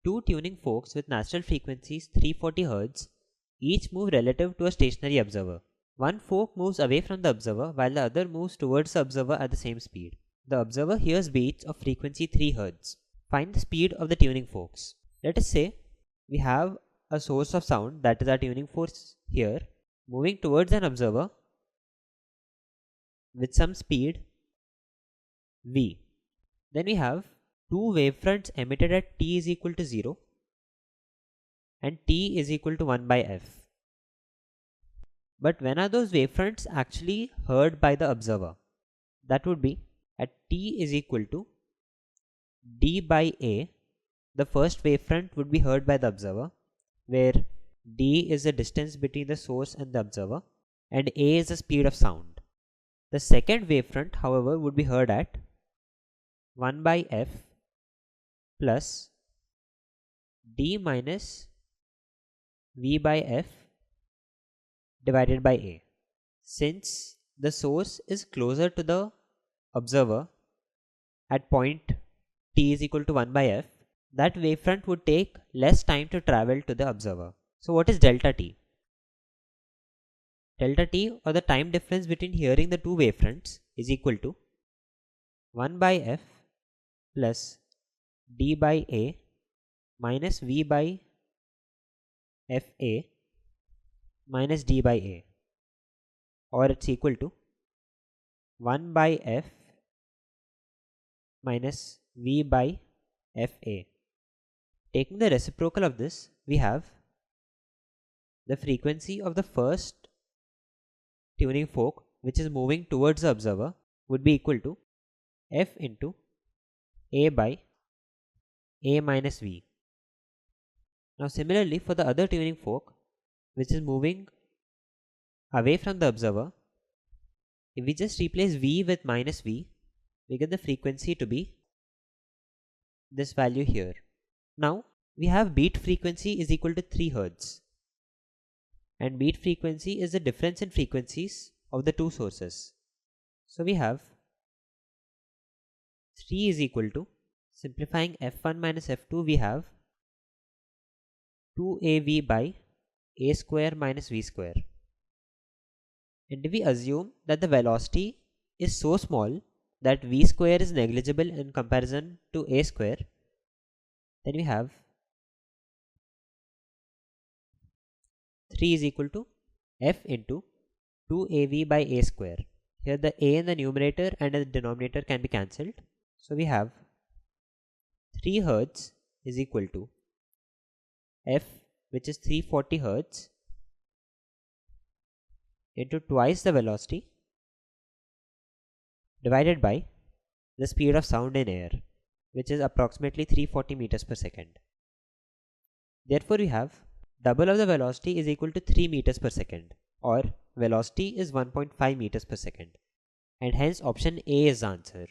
Two tuning forks with natural frequencies 340 Hz each move relative to a stationary observer. One fork moves away from the observer while the other moves towards the observer at the same speed. The observer hears beats of frequency 3 Hz. Find the speed of the tuning forks. Let us say we have a source of sound, that is our tuning forks here, moving towards an observer with some speed v. Then we have two wavefronts emitted at t is equal to 0 and t is equal to 1 by f. But when are those wavefronts actually heard by the observer? That would be at t is equal to d by a. The first wavefront would be heard by the observer, where d is the distance between the source and the observer and a is the speed of sound. The second wavefront, however, would be heard at 1 by f plus d minus v by f divided by a. Since the source is closer to the observer at point t is equal to 1 by f, that wavefront would take less time to travel to the observer. So what is delta t? Delta t, or the time difference between hearing the two wavefronts, is equal to 1 by f plus d by a minus v by fa minus d by a, or it's equal to 1 by f minus v by fa. Taking the reciprocal of this, we have the frequency of the first tuning fork, which is moving towards the observer, would be equal to f into a by a minus v. Now similarly, for the other tuning fork, which is moving away from the observer, if we just replace v with minus v, we get the frequency to be this value here. Now we have beat frequency is equal to 3 Hz, and beat frequency is the difference in frequencies of the two sources. So we have 3 is equal to, simplifying f1 minus f2, we have 2av by a square minus v square. And if we assume that the velocity is so small that v square is negligible in comparison to a square, then we have 3 is equal to f into 2av by a square. Here the a in the numerator and the denominator can be cancelled. So we have 3 Hz is equal to f, which is 340 Hz, into twice the velocity divided by the speed of sound in air, which is approximately 340 meters per second. Therefore we have double of the velocity is equal to 3 meters per second, or velocity is 1.5 meters per second, and hence option A is the answer.